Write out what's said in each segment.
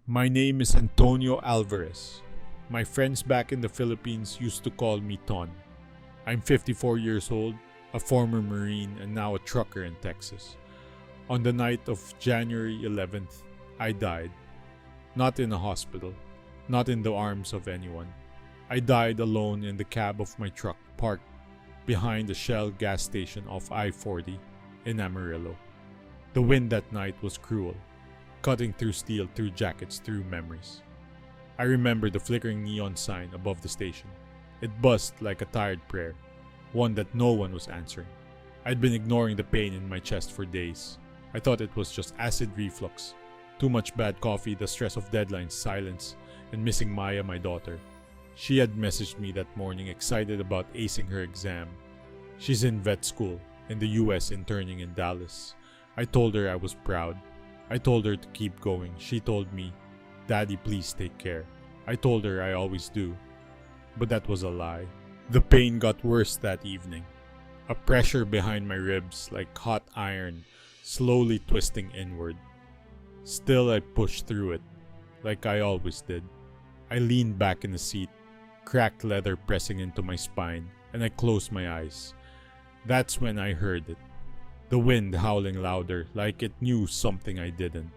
My name is Antonio Alvarez. My friends back in the Philippines used to call me Ton. I'm 54 years old, a former Marine, and now a trucker in Texas. On the night of January 11th, I died. Not in a hospital, not in the arms of anyone. I died alone in the cab of my truck parked behind the Shell gas station off I-40 in Amarillo. The wind that night was cruel, cutting through steel, through jackets, through memories. I remember the flickering neon sign above the station. It buzzed like a tired prayer, one that no one was answering. I'd been ignoring the pain in my chest for days. I thought it was just acid reflux, too much bad coffee, the stress of deadlines, silence, and missing Maya, my daughter. She had messaged me that morning, excited about acing her exam. She's in vet school, in the US, interning in Dallas. I told her I was proud. I told her to keep going. She told me, "Daddy, please take care." I told her I always do. But that was a lie. The pain got worse that evening. A pressure behind my ribs like hot iron, slowly twisting inward. Still, I pushed through it, like I always did. I leaned back in the seat, cracked leather pressing into my spine, and I closed my eyes. That's when I heard it. The wind howling louder, like it knew something I didn't.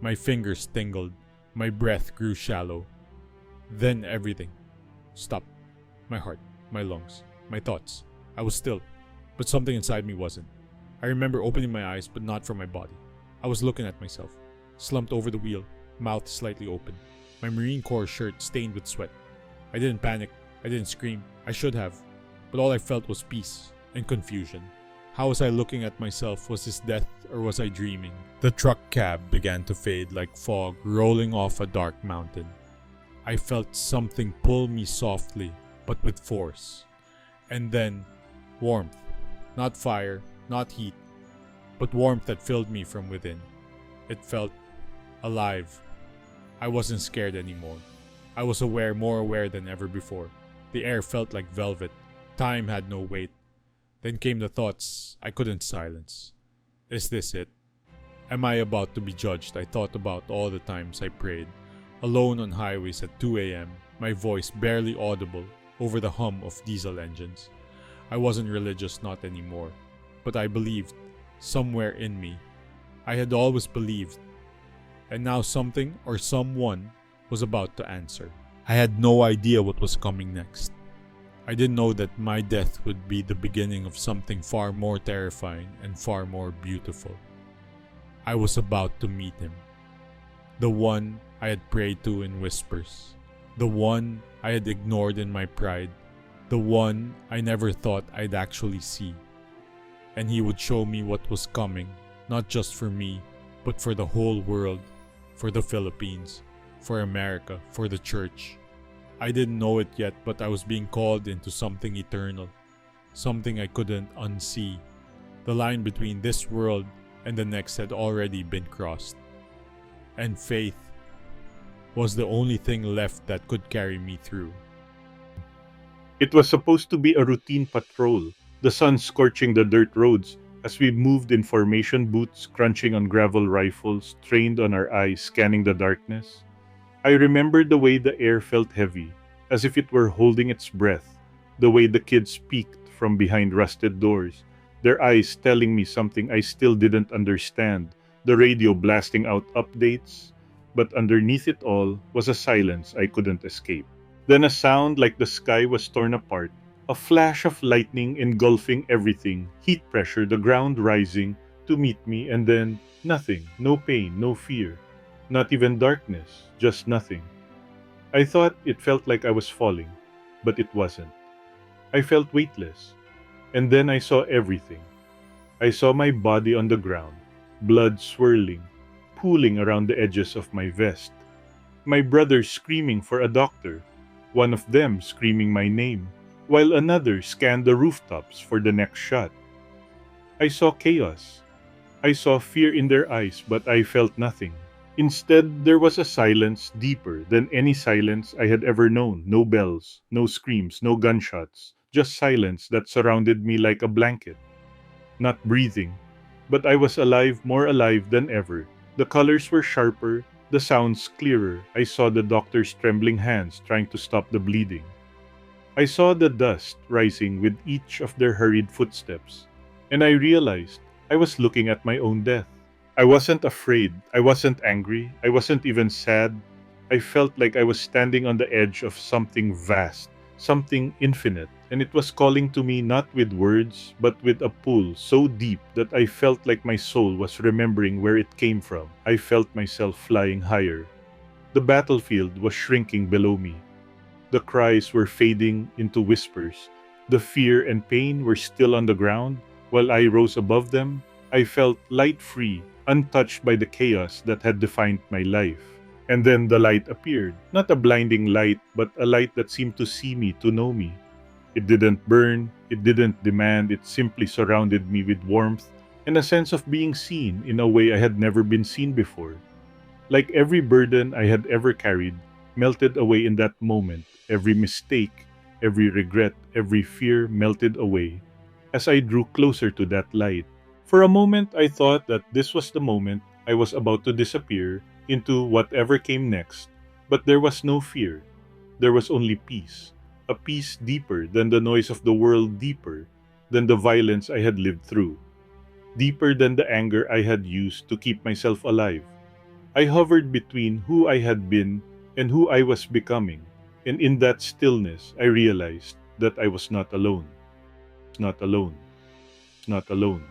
My fingers tingled, my breath grew shallow. Then everything stopped. My heart, my lungs, my thoughts. I was still, but something inside me wasn't. I remember opening my eyes, but not from my body. I was looking at myself, slumped over the wheel, mouth slightly open. My Marine Corps shirt stained with sweat. I didn't panic, I didn't scream. I should have, but all I felt was peace and confusion. How was I looking at myself? Was this death or was I dreaming? The truck cab began to fade like fog rolling off a dark mountain. I felt something pull me softly, but with force. And then, warmth. Not fire, not heat, but warmth that filled me from within. It felt alive. I wasn't scared anymore. I was aware, more aware than ever before. The air felt like velvet. Time had no weight. Then came the thoughts I couldn't silence. Is this it? Am I about to be judged? I thought about all the times I prayed, alone on highways at 2 a.m., my voice barely audible over the hum of diesel engines. I wasn't religious, not anymore, but I believed, somewhere in me. I had always believed, and now something or someone was about to answer. I had no idea what was coming next. I didn't know that my death would be the beginning of something far more terrifying and far more beautiful. I was about to meet him. The one I had prayed to in whispers. The one I had ignored in my pride. The one I never thought I'd actually see. And he would show me what was coming, not just for me, but for the whole world, for the Philippines, for America, for the church. I didn't know it yet, but I was being called into something eternal, something I couldn't unsee. The line between this world and the next had already been crossed. And faith was the only thing left that could carry me through. It was supposed to be a routine patrol, the sun scorching the dirt roads as we moved in formation, boots crunching on gravel rifles, trained on our eyes scanning the darkness. I remembered the way the air felt heavy, as if it were holding its breath, the way the kids peeked from behind rusted doors, their eyes telling me something I still didn't understand, the radio blasting out updates, but underneath it all was a silence I couldn't escape. Then a sound like the sky was torn apart, a flash of lightning engulfing everything, heat pressure, the ground rising to meet me, and then nothing, no pain, no fear. Not even darkness, just nothing. I thought it felt like I was falling, but it wasn't. I felt weightless. And then I saw everything. I saw my body on the ground, blood swirling, pooling around the edges of my vest. My brothers screaming for a doctor, one of them screaming my name, while another scanned the rooftops for the next shot. I saw chaos. I saw fear in their eyes, but I felt nothing. Instead, there was a silence deeper than any silence I had ever known. No bells, no screams, no gunshots, just silence that surrounded me like a blanket. Not breathing, but I was alive, more alive than ever. The colors were sharper, the sounds clearer. I saw the doctor's trembling hands trying to stop the bleeding. I saw the dust rising with each of their hurried footsteps, and I realized I was looking at my own death. I wasn't afraid, I wasn't angry, I wasn't even sad. I felt like I was standing on the edge of something vast, something infinite, and it was calling to me not with words, but with a pull so deep that I felt like my soul was remembering where it came from. I felt myself flying higher. The battlefield was shrinking below me. The cries were fading into whispers. The fear and pain were still on the ground. While I rose above them, I felt light free, untouched by the chaos that had defined my life. And then the light appeared. Not a blinding light, but a light that seemed to see me, to know me. It didn't burn, it didn't demand, it simply surrounded me with warmth and a sense of being seen in a way I had never been seen before. Like every burden I had ever carried melted away in that moment. Every mistake, every regret, every fear melted away as I drew closer to that light. For a moment, I thought that this was the moment I was about to disappear into whatever came next. But there was no fear. There was only peace. A peace deeper than the noise of the world, deeper than the violence I had lived through, deeper than the anger I had used to keep myself alive. I hovered between who I had been and who I was becoming, and in that stillness I realized that I was not alone. Not alone. Not alone.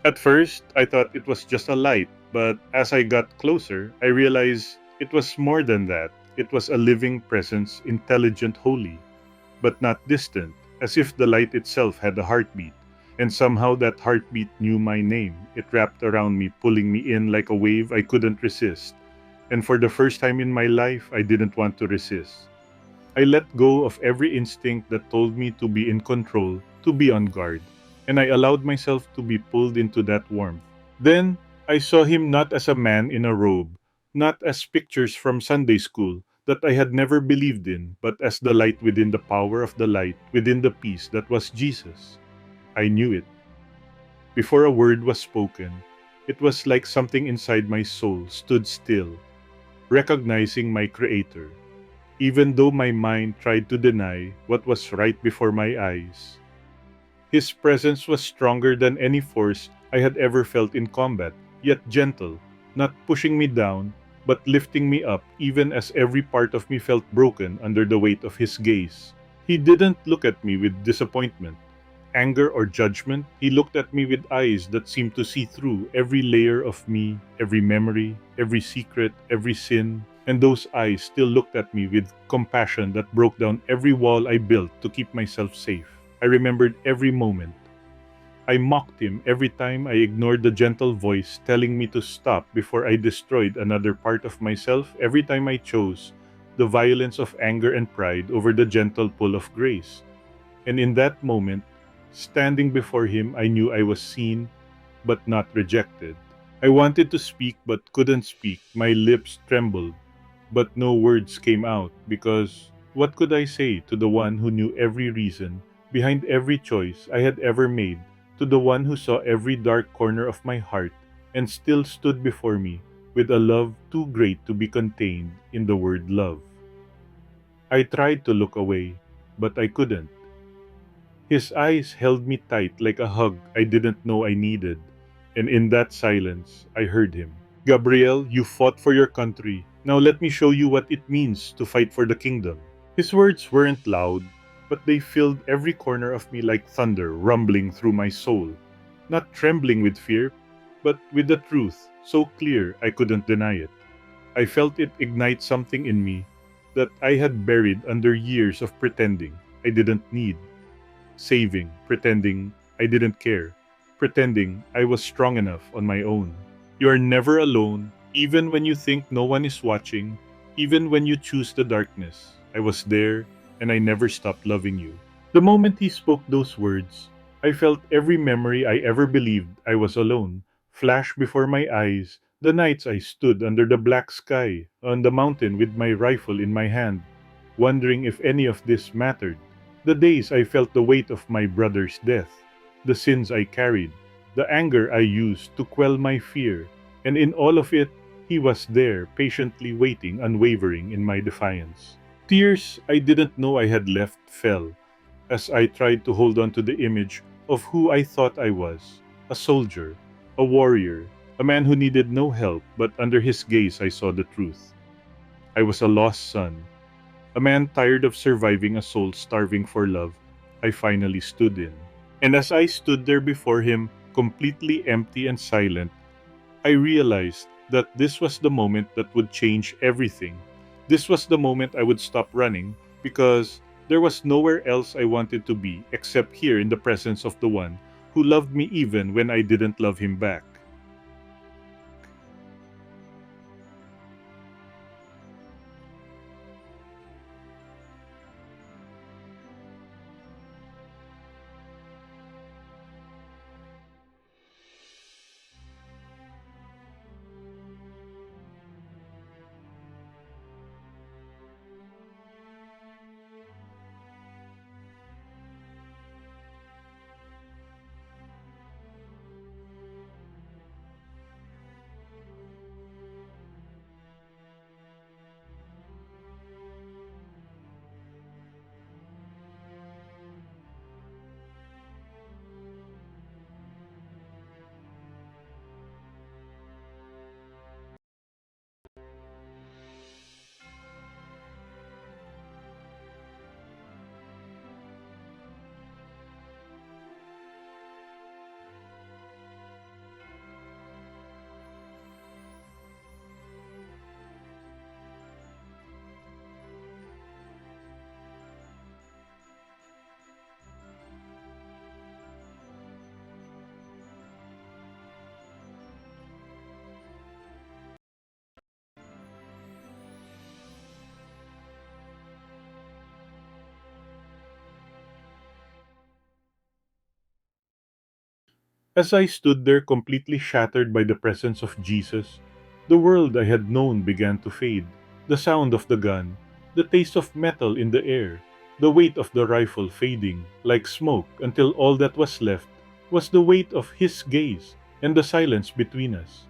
At first, I thought it was just a light, but as I got closer, I realized it was more than that. It was a living presence, intelligent, holy, but not distant, as if the light itself had a heartbeat. And somehow that heartbeat knew my name. It wrapped around me, pulling me in like a wave I couldn't resist. And for the first time in my life, I didn't want to resist. I let go of every instinct that told me to be in control, to be on guard, and I allowed myself to be pulled into that warmth. Then I saw him not as a man in a robe, not as pictures from Sunday school that I had never believed in, but as the light within the power of the light, within the peace that was Jesus. I knew it. Before a word was spoken, it was like something inside my soul stood still, recognizing my Creator. even though my mind tried to deny what was right before my eyes. His presence was stronger than any force I had ever felt in combat, yet gentle, not pushing me down, but lifting me up even as every part of me felt broken under the weight of his gaze. He didn't look at me with disappointment, anger, or judgment. He looked at me with eyes that seemed to see through every layer of me, every memory, every secret, every sin. And those eyes still looked at me with compassion that broke down every wall I built to keep myself safe. I remembered every moment. I mocked him every time I ignored the gentle voice telling me to stop before I destroyed another part of myself, every time I chose the violence of anger and pride over the gentle pull of grace. And in that moment, standing before him, I knew I was seen but not rejected. I wanted to speak but couldn't speak. My lips trembled, but no words came out because what could I say to the one who knew every reason behind every choice I had ever made, to the one who saw every dark corner of my heart and still stood before me with a love too great to be contained in the word love? I tried to look away, but I couldn't. His eyes held me tight like a hug I didn't know I needed, and in that silence I heard him. Gabriel, you fought for your country. Now let me show you what it means to fight for the kingdom. His words weren't loud, but they filled every corner of me like thunder rumbling through my soul. Not trembling with fear, but with the truth, so clear I couldn't deny it. I felt it ignite something in me that I had buried under years of pretending I didn't need, saving, pretending I didn't care, pretending I was strong enough on my own. You are never alone, even when you think no one is watching, even when you choose the darkness. I was there, and I never stopped loving you. The moment he spoke those words, I felt every memory I ever believed I was alone flash before my eyes. The nights I stood under the black sky on the mountain with my rifle in my hand, wondering if any of this mattered. The days I felt the weight of my brother's death, the sins I carried, the anger I used to quell my fear, and in all of it, he was there, patiently waiting, unwavering in my defiance. Tears I didn't know I had left fell as I tried to hold on to the image of who I thought I was, a soldier, a warrior, a man who needed no help, but under his gaze I saw the truth. I was a lost son, a man tired of surviving, a soul starving for love I finally stood in. And as I stood there before him, completely empty and silent, I realized that this was the moment that would change everything. This was the moment I would stop running, because there was nowhere else I wanted to be except here in the presence of the one who loved me even when I didn't love him back. As I stood there completely shattered by the presence of Jesus, the world I had known began to fade. The sound of the gun, the taste of metal in the air, the weight of the rifle fading like smoke until all that was left was the weight of his gaze and the silence between us.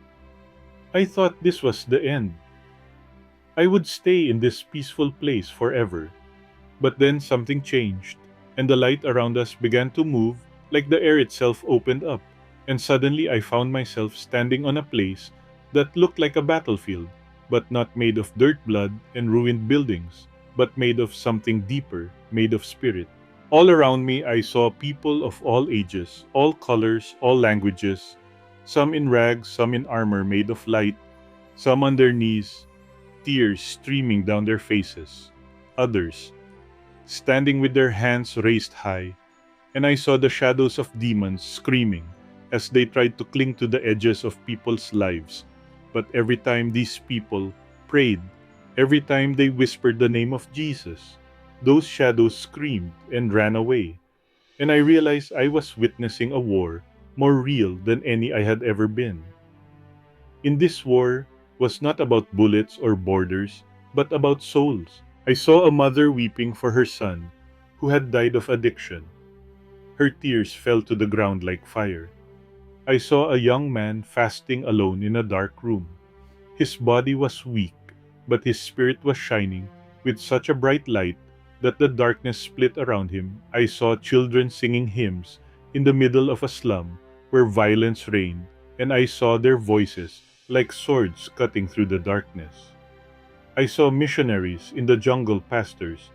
I thought this was the end. I would stay in this peaceful place forever. But then something changed, and the light around us began to move like the air itself opened up. And suddenly I found myself standing on a place that looked like a battlefield, but not made of dirt, blood, and ruined buildings, but made of something deeper, made of spirit. All around me I saw people of all ages, all colors, all languages, some in rags, some in armor made of light, some on their knees, tears streaming down their faces, others standing with their hands raised high, and I saw the shadows of demons screaming as they tried to cling to the edges of people's lives. But every time these people prayed, every time they whispered the name of Jesus, those shadows screamed and ran away. And I realized I was witnessing a war more real than any I had ever been. In this war was not about bullets or borders, but about souls. I saw a mother weeping for her son, who had died of addiction. Her tears fell to the ground like fire. I saw a young man fasting alone in a dark room. His body was weak, but his spirit was shining with such a bright light that the darkness split around him. I saw children singing hymns in the middle of a slum where violence reigned, and I saw their voices like swords cutting through the darkness. I saw missionaries in the jungle, pastors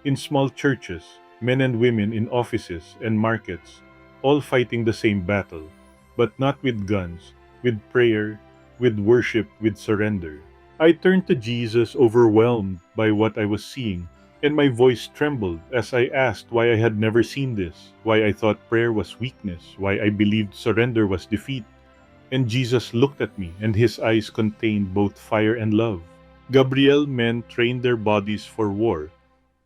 in small churches, men and women in offices and markets, all fighting the same battle, but not with guns, with prayer, with worship, with surrender. I turned to Jesus, overwhelmed by what I was seeing, and my voice trembled as I asked why I had never seen this, why I thought prayer was weakness, why I believed surrender was defeat. And Jesus looked at me, and his eyes contained both fire and love. Gabriel, men train their bodies for war,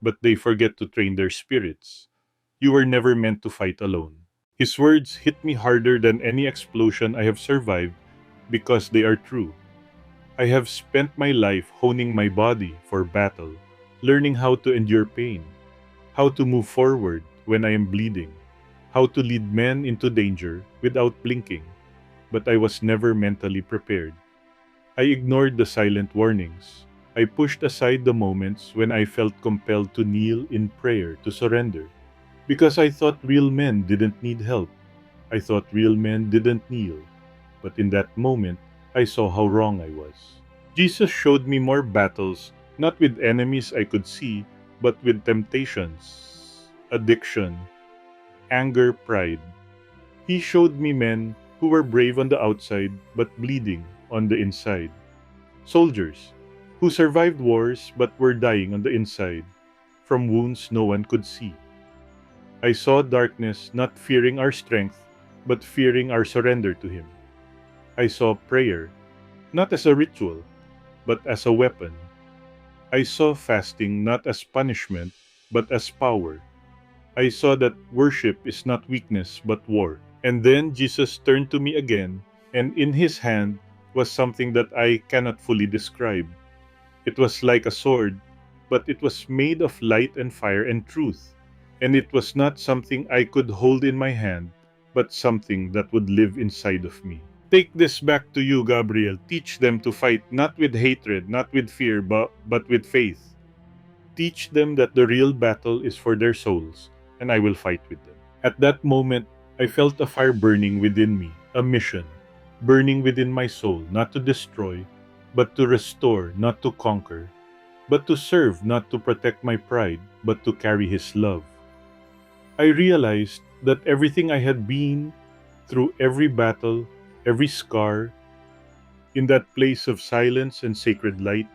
but they forget to train their spirits. You were never meant to fight alone. His words hit me harder than any explosion I have survived because they are true. I have spent my life honing my body for battle, learning how to endure pain, how to move forward when I am bleeding, how to lead men into danger without blinking, but I was never mentally prepared. I ignored the silent warnings. I pushed aside the moments when I felt compelled to kneel in prayer to surrender, because I thought real men didn't need help. I thought real men didn't kneel. But in that moment, I saw how wrong I was. Jesus showed me more battles, not with enemies I could see, but with temptations, addiction, anger, pride. He showed me men who were brave on the outside but bleeding on the inside. Soldiers who survived wars but were dying on the inside from wounds no one could see. I saw darkness not fearing our strength but fearing our surrender to Him. I saw prayer not as a ritual but as a weapon. I saw fasting not as punishment but as power. I saw that worship is not weakness but war. And then Jesus turned to me again, and in his hand was something that I cannot fully describe. It was like a sword, but it was made of light and fire and truth. And it was not something I could hold in my hand, but something that would live inside of me. Take this back to you, Gabriel. Teach them to fight not with hatred, not with fear, but with faith. Teach them that the real battle is for their souls, and I will fight with them. At that moment, I felt a fire burning within me, a mission, burning within my soul, not to destroy, but to restore, not to conquer, but to serve, not to protect my pride, but to carry His love. I realized that everything I had been through, every battle, every scar, in that place of silence and sacred light,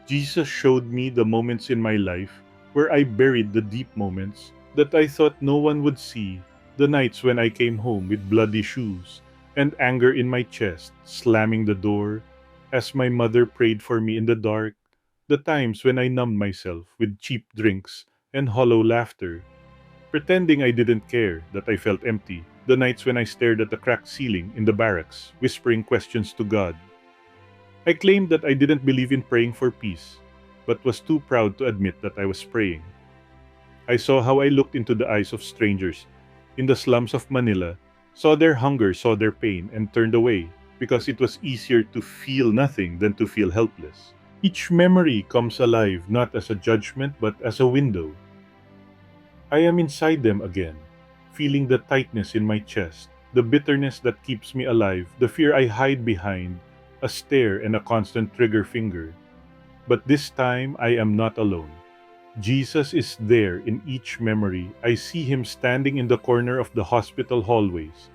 Jesus showed me the moments in my life where I buried the deep moments that I thought no one would see, the nights when I came home with bloody shoes and anger in my chest, slamming the door as my mother prayed for me in the dark, the times when I numbed myself with cheap drinks and hollow laughter, pretending I didn't care that I felt empty, the nights when I stared at the cracked ceiling in the barracks, whispering questions to God. I claimed that I didn't believe in praying for peace, but was too proud to admit that I was praying. I saw how I looked into the eyes of strangers in the slums of Manila, saw their hunger, saw their pain, and turned away because it was easier to feel nothing than to feel helpless. Each memory comes alive not as a judgment but as a window. I am inside them again, feeling the tightness in my chest, the bitterness that keeps me alive, the fear I hide behind, a stare and a constant trigger finger. But this time I am not alone. Jesus is there in each memory. I see him standing in the corner of the hospital hallways,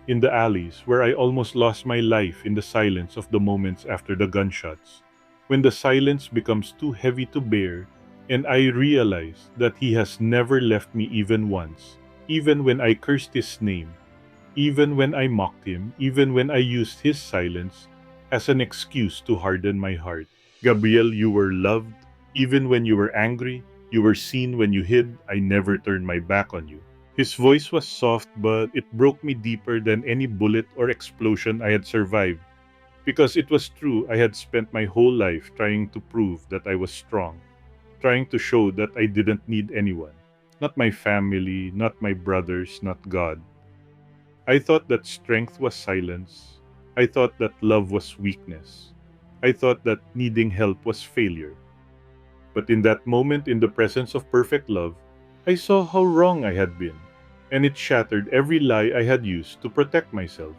in the alleys where I almost lost my life in the silence of the moments after the gunshots. When the silence becomes too heavy to bear, and I realize that he has never left me even once, even when I cursed his name, even when I mocked him, even when I used his silence as an excuse to harden my heart. Gabriel, you were loved. Even when you were angry, you were seen when you hid. I never turned my back on you. His voice was soft, but it broke me deeper than any bullet or explosion I had survived. Because it was true, I had spent my whole life trying to prove that I was strong, trying to show that I didn't need anyone. Not my family, not my brothers, not God. I thought that strength was silence. I thought that love was weakness. I thought that needing help was failure. But in that moment, in the presence of perfect love, I saw how wrong I had been, and it shattered every lie I had used to protect myself.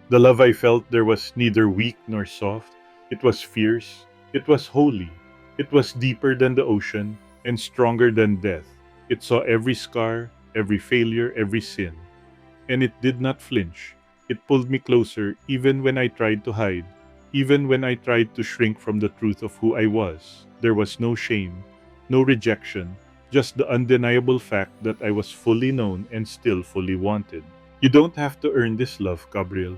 The love I felt there was neither weak nor soft. It was fierce. It was holy. It was deeper than the ocean and stronger than death. It saw every scar, every failure, every sin. And it did not flinch. It pulled me closer even when I tried to hide, even when I tried to shrink from the truth of who I was. There was no shame, no rejection, just the undeniable fact that I was fully known and still fully wanted. You don't have to earn this love, Gabriel.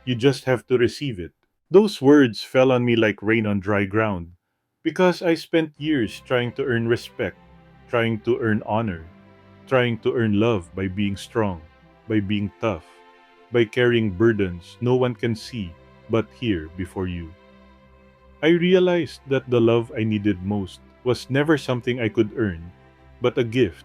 You just have to receive it. Those words fell on me like rain on dry ground, because I spent years trying to earn respect, trying to earn honor, trying to earn love by being strong, by being tough, by carrying burdens no one can see but hear before you. I realized that the love I needed most was never something I could earn, but a gift,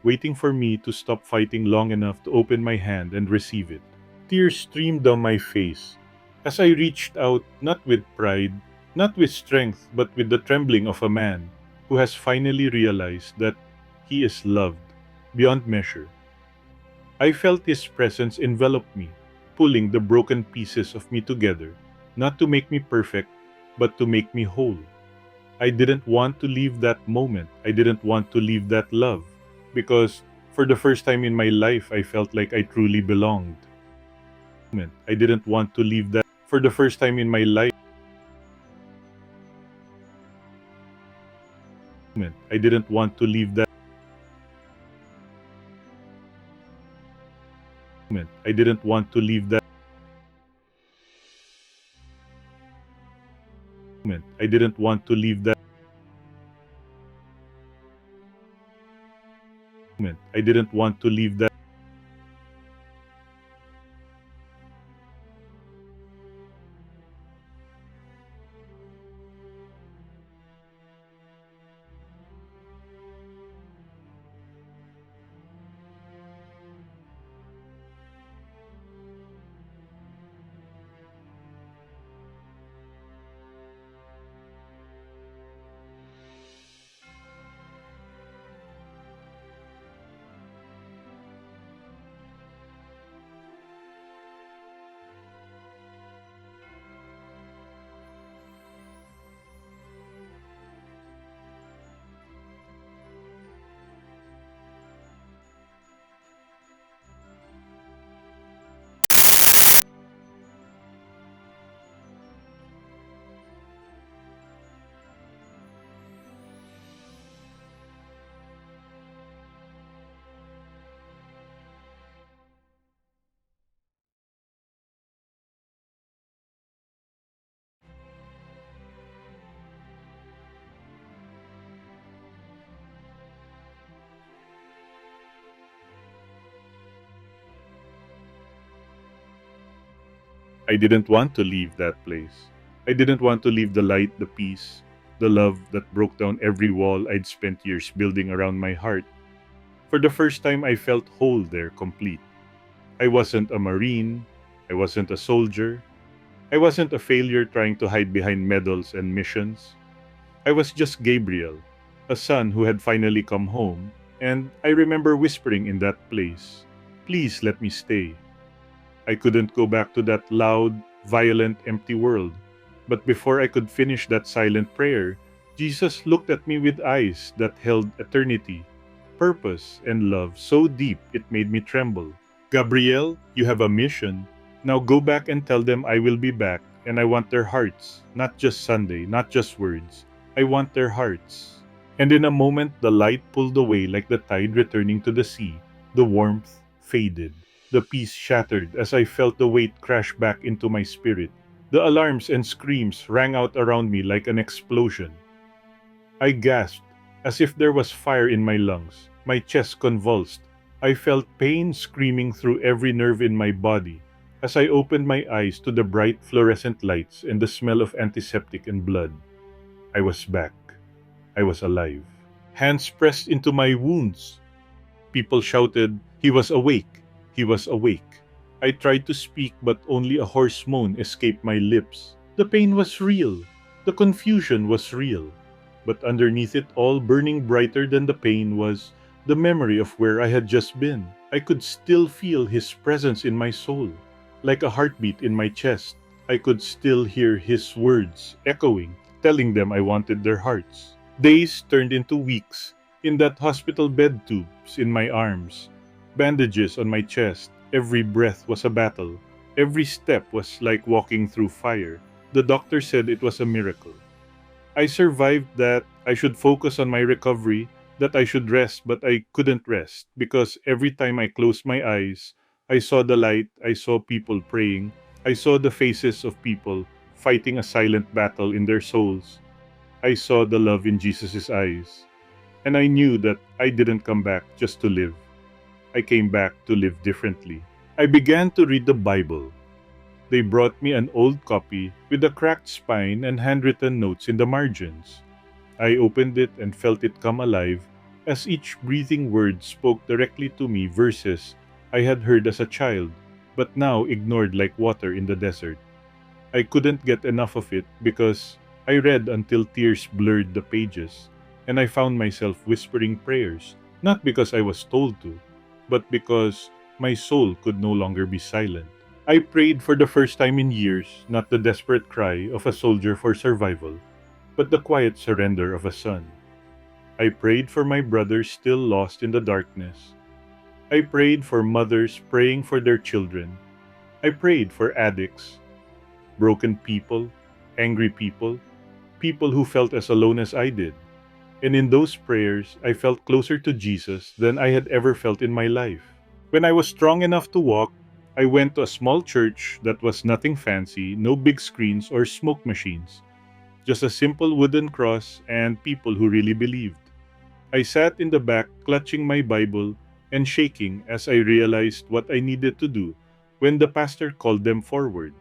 waiting for me to stop fighting long enough to open my hand and receive it. Tears streamed down my face as I reached out, not with pride, not with strength, but with the trembling of a man who has finally realized that he is loved beyond measure. I felt his presence envelop me, pulling the broken pieces of me together, not to make me perfect, but to make me whole. I didn't want to leave that moment. I didn't want to leave that love, because for the first time in my life, I felt like I truly belonged. I didn't want to leave that. For the first time in my life, I didn't want to leave that. I didn't want to leave that. I didn't want to leave that. I didn't want to leave that. I didn't want to leave that place. I didn't want to leave the light, the peace, the love that broke down every wall I'd spent years building around my heart. For the first time, I felt whole there, complete. I wasn't a marine. I wasn't a soldier. I wasn't a failure trying to hide behind medals and missions. I was just Gabriel, a son who had finally come home, and I remember whispering in that place, "Please let me stay." I couldn't go back to that loud, violent, empty world. But before I could finish that silent prayer, Jesus looked at me with eyes that held eternity, purpose, and love so deep it made me tremble. "Gabriel, you have a mission. Now go back and tell them I will be back, and I want their hearts, not just Sunday, not just words. I want their hearts." And in a moment, the light pulled away like the tide returning to the sea. The warmth faded. The peace shattered as I felt the weight crash back into my spirit. The alarms and screams rang out around me like an explosion. I gasped, as if there was fire in my lungs. My chest convulsed. I felt pain screaming through every nerve in my body as I opened my eyes to the bright fluorescent lights and the smell of antiseptic and blood. I was back. I was alive. Hands pressed into my wounds. People shouted, "He was awake! He was awake!" I tried to speak, but only a hoarse moan escaped my lips. The pain was real. The confusion was real. But underneath it all, burning brighter than the pain, was the memory of where I had just been. I could still feel his presence in my soul, like a heartbeat in my chest. I could still hear his words echoing, telling them I wanted their hearts. Days turned into weeks. In that hospital bed, tubes in my arms, bandages on my chest. Every breath was a battle. Every step was like walking through fire. The doctor said it was a miracle. I survived that. I should focus on my recovery, that I should rest, but I couldn't rest because every time I closed my eyes, I saw the light, I saw people praying, I saw the faces of people fighting a silent battle in their souls. I saw the love in Jesus' eyes. And I knew that I didn't come back just to live. I came back to live differently. I began to read the Bible. They brought me an old copy with a cracked spine and handwritten notes in the margins. I opened it and felt it come alive as each breathing word spoke directly to me, verses I had heard as a child, but now ignored like water in the desert. I couldn't get enough of it because I read until tears blurred the pages, and I found myself whispering prayers, not because I was told to, but because my soul could no longer be silent. I prayed for the first time in years, not the desperate cry of a soldier for survival, but the quiet surrender of a son. I prayed for my brothers still lost in the darkness. I prayed for mothers praying for their children. I prayed for addicts, broken people, angry people, people who felt as alone as I did. And in those prayers, I felt closer to Jesus than I had ever felt in my life. When I was strong enough to walk, I went to a small church that was nothing fancy, no big screens or smoke machines, just a simple wooden cross and people who really believed. I sat in the back, clutching my Bible and shaking as I realized what I needed to do when the pastor called them forward.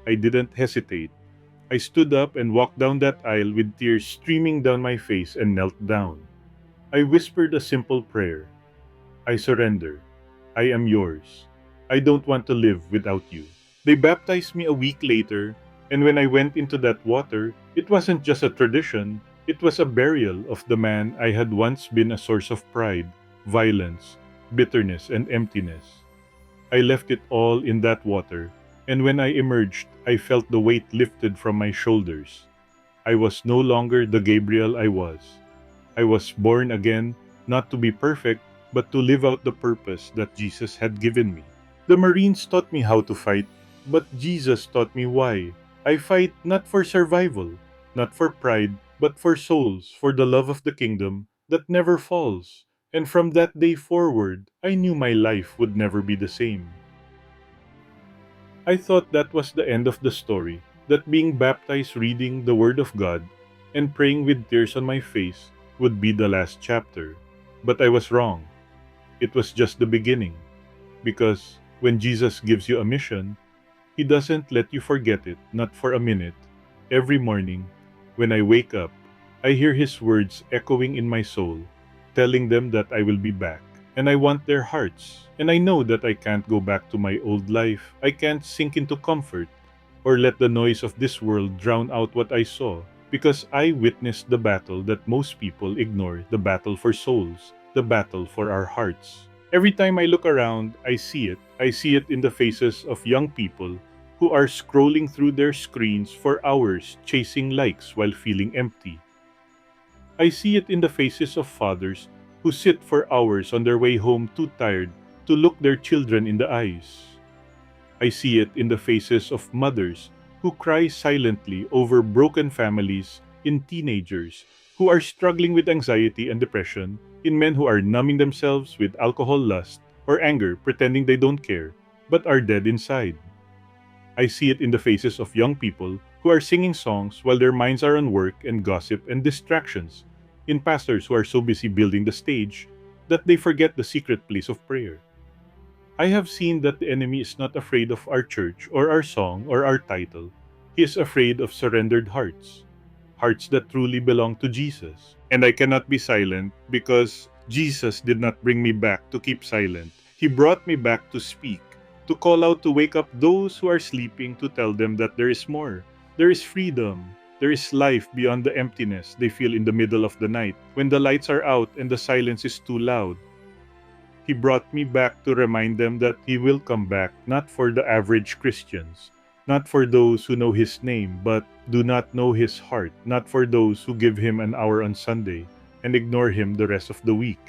I didn't hesitate. I stood up and walked down that aisle with tears streaming down my face and knelt down. I whispered a simple prayer. "I surrender. I am yours. I don't want to live without you." They baptized me a week later, and when I went into that water, it wasn't just a tradition, it was a burial of the man I had once been a source of pride, violence, bitterness, and emptiness. I left it all in that water, and when I emerged, I felt the weight lifted from my shoulders. I was no longer the Gabriel I was. I was born again, not to be perfect, but to live out the purpose that Jesus had given me. The Marines taught me how to fight, but Jesus taught me why. I fight not for survival, not for pride, but for souls, for the love of the kingdom that never falls. And from that day forward, I knew my life would never be the same. I thought that was the end of the story, that being baptized, reading the Word of God, and praying with tears on my face would be the last chapter. But I was wrong. It was just the beginning. Because when Jesus gives you a mission, He doesn't let you forget it, not for a minute. Every morning, when I wake up, I hear His words echoing in my soul, telling them that I will be back. And I want their hearts. And I know that I can't go back to my old life. I can't sink into comfort or let the noise of this world drown out what I saw. because I witnessed the battle that most people ignore, the battle for souls, the battle for our hearts. Every time I look around, I see it. I see it in the faces of young people who are scrolling through their screens for hours, chasing likes while feeling empty. I see it in the faces of fathers who sit for hours on their way home too tired to look their children in the eyes. I see it in the faces of mothers who cry silently over broken families, in teenagers who are struggling with anxiety and depression, in men who are numbing themselves with alcohol lust or anger pretending they don't care, but are dead inside. I see it in the faces of young people who are singing songs while their minds are on work and gossip and distractions, in pastors who are so busy building the stage that they forget the secret place of prayer. I have seen that the enemy is not afraid of our church or our song or our title. He is afraid of surrendered hearts, hearts that truly belong to Jesus. And I cannot be silent because Jesus did not bring me back to keep silent. He brought me back to speak, to call out, to wake up those who are sleeping, to tell them that there is more. There is freedom. There is life beyond the emptiness they feel in the middle of the night, when the lights are out and the silence is too loud. He brought me back to remind them that He will come back, not for the average Christians, not for those who know His name but do not know His heart, not for those who give Him an hour on Sunday and ignore Him the rest of the week.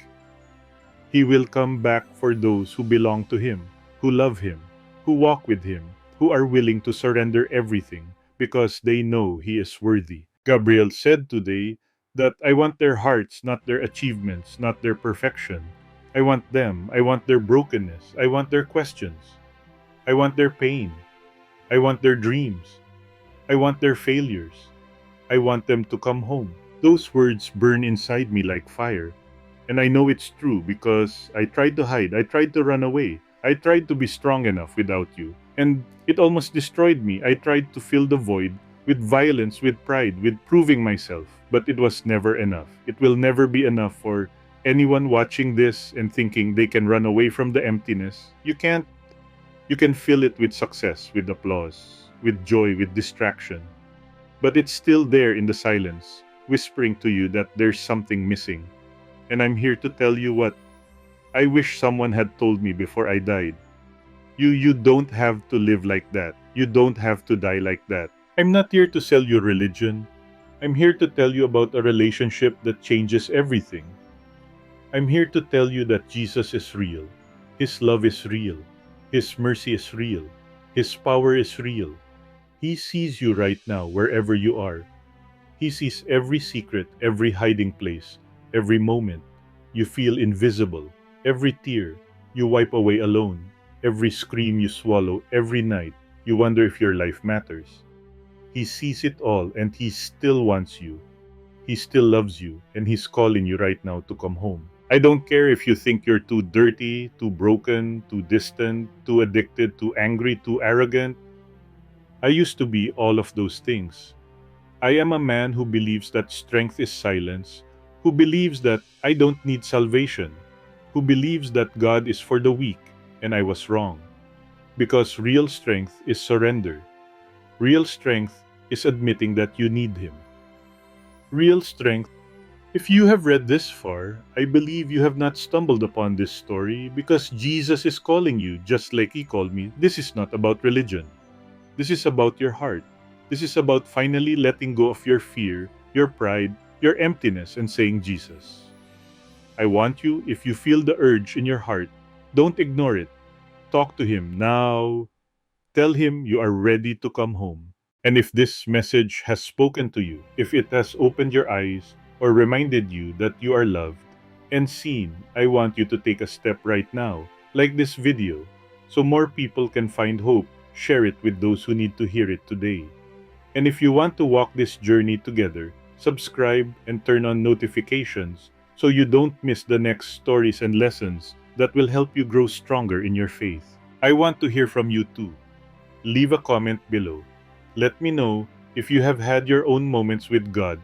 He will come back for those who belong to Him, who love Him, who walk with Him, who are willing to surrender everything because they know He is worthy. Gabriel said today that I want their hearts, not their achievements, not their perfection. I want them. I want their brokenness. I want their questions. I want their pain. I want their dreams. I want their failures. I want them to come home. Those words burn inside me like fire. And I know it's true because I tried to hide. I tried to run away. I tried to be strong enough without you. And it almost destroyed me. I tried to fill the void with violence, with pride, with proving myself. But it was never enough. It will never be enough for anyone watching this and thinking they can run away from the emptiness. You can't. You can fill it with success, with applause, with joy, with distraction. But it's still there in the silence, whispering to you that there's something missing. And I'm here to tell you what I wish someone had told me before I died. You don't have to live like that. You don't have to die like that. I'm not here to sell you religion. I'm here to tell you about a relationship that changes everything. I'm here to tell you that Jesus is real. His love is real. His mercy is real. His power is real. He sees you right now wherever you are. He sees every secret, every hiding place, every moment. You feel invisible. Every tear you wipe away alone. Every scream you swallow every night. You wonder if your life matters. He sees it all and He still wants you. He still loves you and He's calling you right now to come home. I don't care if you think you're too dirty, too broken, too distant, too addicted, too angry, too arrogant. I used to be all of those things. I am a man who believes that strength is silence, who believes that I don't need salvation, who believes that God is for the weak, and I was wrong. Because real strength is surrender. Real strength is admitting that you need Him. Real strength. If you have read this far, I believe you have not stumbled upon this story because Jesus is calling you just like He called me. This is not about religion. This is about your heart. This is about finally letting go of your fear, your pride, your emptiness, and saying, Jesus, I want you. If you feel the urge in your heart, don't ignore it. Talk to Him now. Tell Him you are ready to come home. And if this message has spoken to you, if it has opened your eyes or reminded you that you are loved and seen, I want you to take a step right now, like this video, so more people can find hope. Share it with those who need to hear it today. And if you want to walk this journey together, subscribe and turn on notifications so you don't miss the next stories and lessons that will help you grow stronger in your faith. I want to hear from you too. Leave a comment below. Let me know if you have had your own moments with God